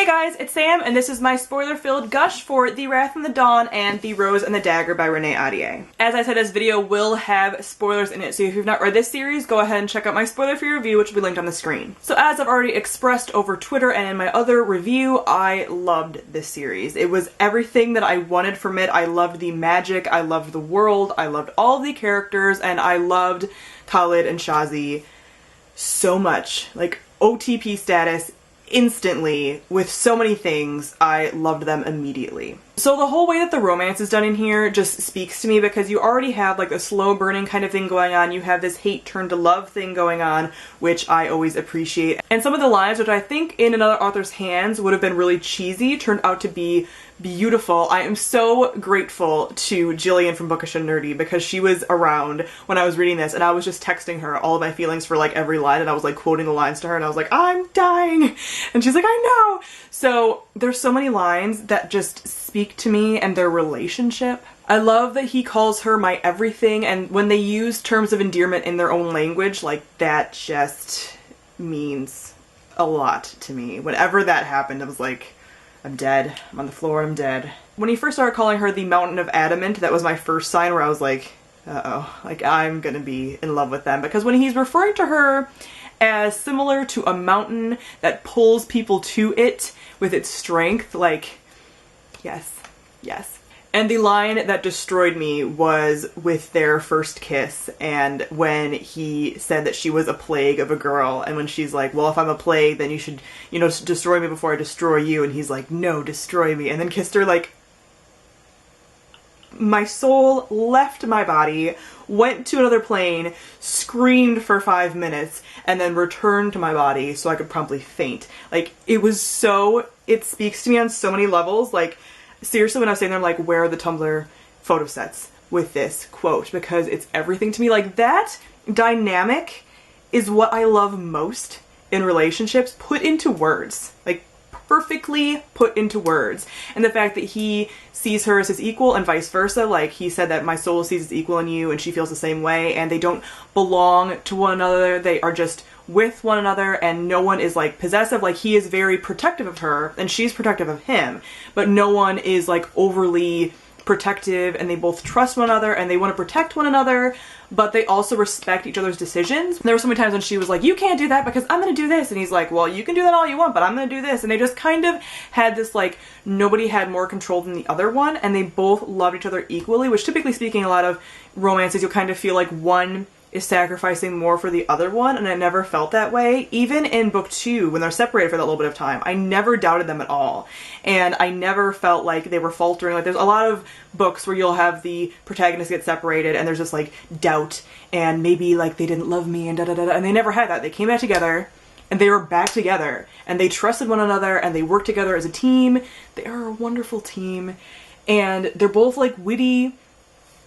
Hey guys, it's Sam, and this is my spoiler-filled gush for The Wrath and the Dawn and The Rose and the Dagger by Renee Ahdieh. As I said, this video will have spoilers in it, so if you've not read this series, go ahead and check out my spoiler-free review, which will be linked on the screen. So as I've already expressed over Twitter and in my other review, I loved this series. It was everything that I wanted from it. I loved the magic, I loved the world, I loved all the characters, and I loved Khalid and Shazi so much. Like, OTP status instantly with so many things. I loved them immediately. So the whole way that the romance is done in here just speaks to me because you already have like a slow burning kind of thing going on. You have this hate turned to love thing going on, which I always appreciate. And some of the lines, which I think in another author's hands would have been really cheesy, turned out to be beautiful. I am so grateful to Jillian from Bookish and Nerdy because she was around when I was reading this, and I was just texting her all of my feelings for like every line, and I was like quoting the lines to her, and I was like, I'm dying, and she's like, I know. So there's so many lines that just speak to me and their relationship. I love that he calls her my everything, and when they use terms of endearment in their own language, like that just means a lot to me. Whenever that happened, I was like, I'm dead. I'm on the floor, I'm dead. When he first started calling her the Mountain of Adamant, that was my first sign where I was like, uh-oh, like I'm gonna be in love with them. Because when he's referring to her as similar to a mountain that pulls people to it with its strength, like, yes, yes. And the line that destroyed me was with their first kiss, and when he said that she was a plague of a girl, and when she's like, well, if I'm a plague, then you should, you know, destroy me before I destroy you, and he's like, no, destroy me, and then kissed her, like, my soul left my body, went to another plane, screamed for 5 minutes, and then returned to my body so I could promptly faint. Like, it was so, it speaks to me on so many levels. Like, seriously, when I was saying there, I'm like, where are the Tumblr photo sets with this quote? Because it's everything to me. Like, that dynamic is what I love most in relationships, put into words. Like, perfectly put into words. And the fact that he sees her as his equal and vice versa, like he said that my soul sees his equal in you and she feels the same way, and they don't belong to one another, they are just with one another, and no one is like possessive. Like, he is very protective of her and she's protective of him, but no one is like overly protective, and they both trust one another and they want to protect one another, but they also respect each other's decisions. There were so many times when she was like, you can't do that because I'm gonna do this, and he's like, well, you can do that all you want, but I'm gonna do this. And they just kind of had this like, nobody had more control than the other one, and they both loved each other equally, which typically speaking, a lot of romances you'll kind of feel like one is sacrificing more for the other one, and I never felt that way. Even in book 2, when they're separated for that little bit of time, I never doubted them at all. And I never felt like they were faltering. Like, there's a lot of books where you'll have the protagonist get separated and there's just like doubt and maybe like they didn't love me and da-da-da-da, and they never had that. They came back together and they were back together and they trusted one another and they worked together as a team. They are a wonderful team, and they're both like witty,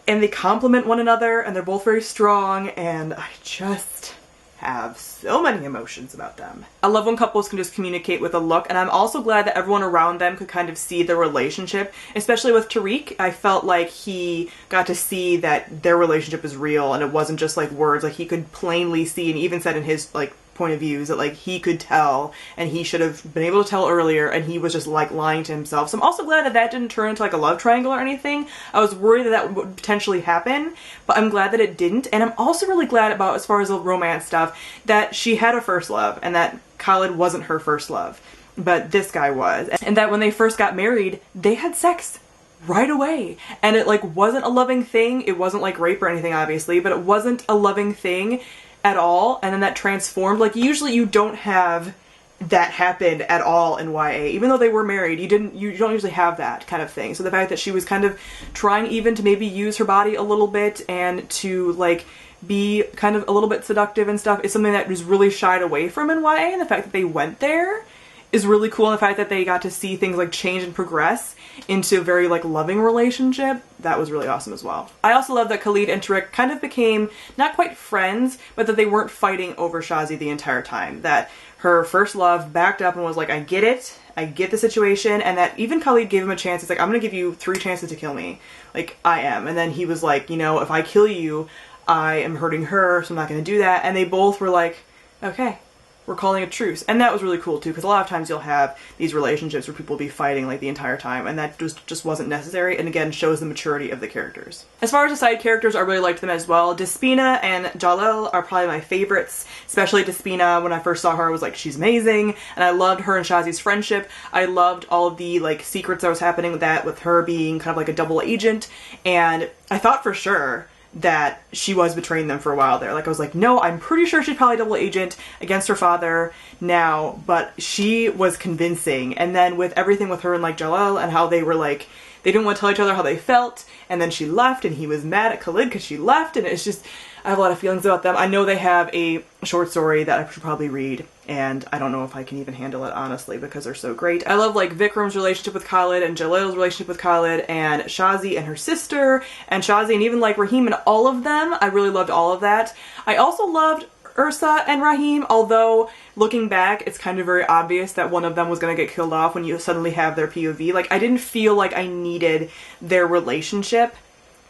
and they complement one another, and they're both very strong, and I just have so many emotions about them. I love when couples can just communicate with a look, and I'm also glad that everyone around them could kind of see their relationship, especially with Turek. I felt like he got to see that their relationship is real, and it wasn't just like words. Like, he could plainly see, and even said in his like point of views that like he could tell, and he should have been able to tell earlier, and he was just like lying to himself. So I'm also glad that that didn't turn into like a love triangle or anything. I was worried that that would potentially happen, but I'm glad that it didn't. And I'm also really glad about, as far as the romance stuff, that she had a first love and that Khalid wasn't her first love, but this guy was, and that when they first got married, they had sex right away, and it like wasn't a loving thing. It wasn't like rape or anything, obviously, but it wasn't a loving thing at all, and then that transformed. Like, usually you don't have that happen at all in YA. Even though they were married, you don't usually have that kind of thing. So the fact that she was kind of trying even to maybe use her body a little bit and to like be kind of a little bit seductive and stuff is something that was really shied away from in YA, and the fact that they went there is really cool, and the fact that they got to see things like change and progress into a very like loving relationship, that was really awesome as well. I also love that Khalid and Turek kind of became not quite friends, but that they weren't fighting over Shazi the entire time. That her first love backed up and was like, I get it, I get the situation, and that even Khalid gave him a chance. It's like, I'm gonna give you 3 chances to kill me. Like, I am. And then he was like, you know, if I kill you, I am hurting her, so I'm not gonna do that. And they both were like, okay, we're calling a truce. And that was really cool too, because a lot of times you'll have these relationships where people will be fighting like the entire time, and that just wasn't necessary, and again shows the maturity of the characters. As far as the side characters, I really liked them as well. Despina and Jalil are probably my favorites, especially Despina. When I first saw her, I was like, she's amazing, and I loved her and Shazi's friendship. I loved all of the like secrets that was happening with that, with her being kind of like a double agent, and I thought for sure that she was betraying them for a while there. Like, I was like, no, I'm pretty sure she's probably a double agent against her father now, but she was convincing. And then with everything with her and like Jalil and how they were like, they didn't want to tell each other how they felt, and then she left and he was mad at Khalid because she left, and it's just, I have a lot of feelings about them. I know they have a short story that I should probably read, and I don't know if I can even handle it, honestly, because they're so great. I love like Vikram's relationship with Khalid and Jalil's relationship with Khalid and Shazi and her sister and Shazi and even like Rahim and all of them. I really loved all of that. I also loved Ursa and Rahim, although looking back, it's kind of very obvious that one of them was going to get killed off when you suddenly have their POV. Like, I didn't feel like I needed their relationship,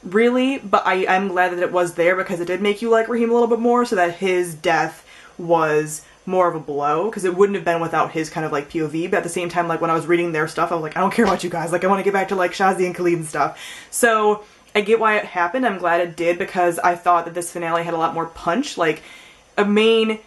really, but I'm glad that it was there because it did make you like Rahim a little bit more, so that his death was more of a blow, because it wouldn't have been without his kind of like POV, but at the same time, like when I was reading their stuff, I was like, I don't care about you guys, like I want to get back to like Shazi and Khalid and stuff. So I get why it happened. I'm glad it did, because I thought that this finale had a lot more punch. Like, a main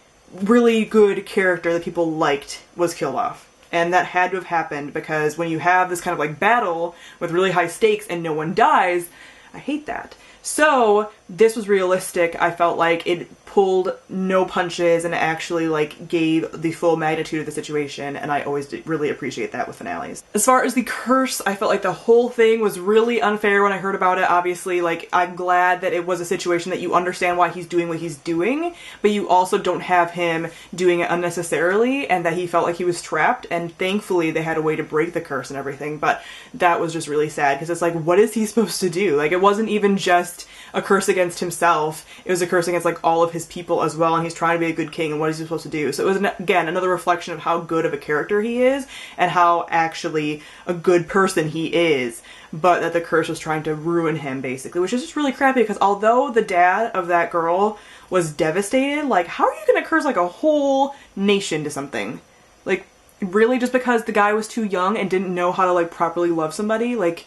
really good character that people liked was killed off. And that had to have happened, because when you have this kind of like battle with really high stakes and no one dies, I hate that. So this was realistic. I felt like it pulled no punches and actually like gave the full magnitude of the situation, and I always really appreciate that with finales. As far as the curse, I felt like the whole thing was really unfair when I heard about it. Obviously, like, I'm glad that it was a situation that you understand why he's doing what he's doing, but you also don't have him doing it unnecessarily, and that he felt like he was trapped, and thankfully they had a way to break the curse and everything. But that was just really sad, because it's like, what is he supposed to do? Like, it wasn't even just a curse against himself, it was a curse against like all of his people as well, and he's trying to be a good king, and what is he supposed to do? So it was, again, another reflection of how good of a character he is and how actually a good person he is, but that the curse was trying to ruin him, basically, which is just really crappy, because although the dad of that girl was devastated, like, how are you gonna curse like a whole nation to something? Like, really, just because the guy was too young and didn't know how to like properly love somebody? Like,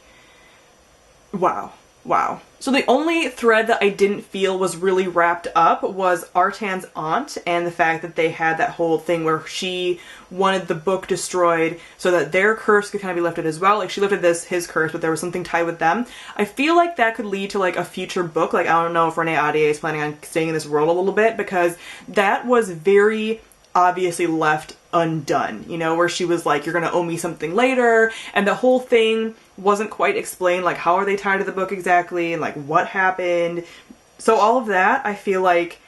wow. Wow. So the only thread that I didn't feel was really wrapped up was Artan's aunt, and the fact that they had that whole thing where she wanted the book destroyed so that their curse could kind of be lifted as well. Like, she lifted his curse, but there was something tied with them. I feel like that could lead to like a future book. Like, I don't know if Renee Ahdieh is planning on staying in this world a little bit, because that was very obviously left undone, you know, where she was like, you're gonna owe me something later, and the whole thing wasn't quite explained, like how are they tied to the book exactly, and like what happened. So all of that I feel like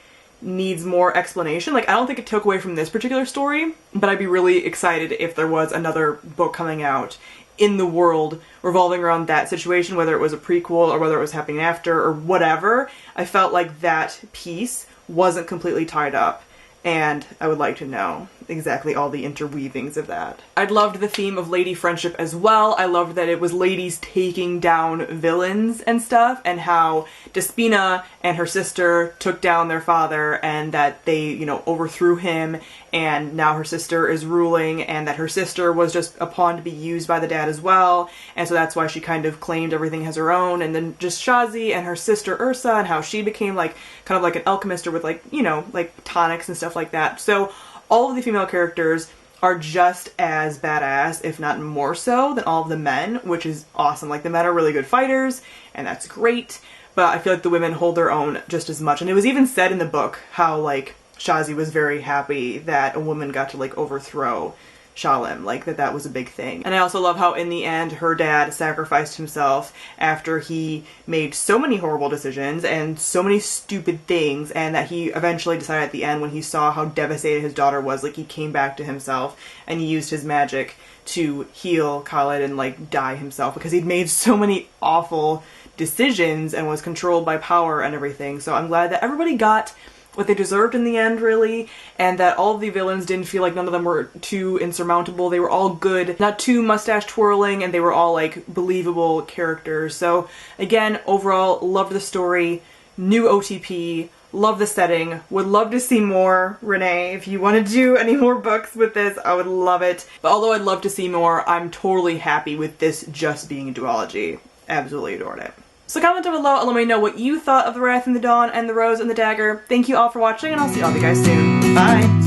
needs more explanation. Like, I don't think it took away from this particular story, but I'd be really excited if there was another book coming out in the world revolving around that situation, whether it was a prequel or whether it was happening after or whatever. I felt like that piece wasn't completely tied up, and I would like to know exactly all the interweavings of that. I loved the theme of lady friendship as well. I loved that it was ladies taking down villains and stuff, and how Despina and her sister took down their father, and that they, you know, overthrew him, and now her sister is ruling, and that her sister was just a pawn to be used by the dad as well, and so that's why she kind of claimed everything as her own. And then just Shazi and her sister Ursa, and how she became like kind of like an alchemist, or with like, you know, like tonics and stuff like that. So all of the female characters are just as badass, if not more so, than all of the men, which is awesome. Like, the men are really good fighters, and that's great, but I feel like the women hold their own just as much. And it was even said in the book how, like, Shazi was very happy that a woman got to, like, overthrow Shalem, like that was a big thing. And I also love how in the end her dad sacrificed himself after he made so many horrible decisions and so many stupid things, and that he eventually decided at the end, when he saw how devastated his daughter was, like, he came back to himself and he used his magic to heal Khalid and like die himself, because he'd made so many awful decisions and was controlled by power and everything. So I'm glad that everybody got what they deserved in the end, really, and that all of the villains didn't feel like none of them were too insurmountable. They were all good, not too mustache twirling, and they were all like believable characters. So again, overall, loved the story, new OTP, Love the setting. Would love to see more, Renee. If you want to do any more books with this, I would love it. But although I'd love to see more, I'm totally happy with this just being a duology. Absolutely adored it. So comment down below and let me know what you thought of The Wrath and the Dawn and The Rose and the Dagger. Thank you all for watching, and I'll see all of you guys soon. Bye!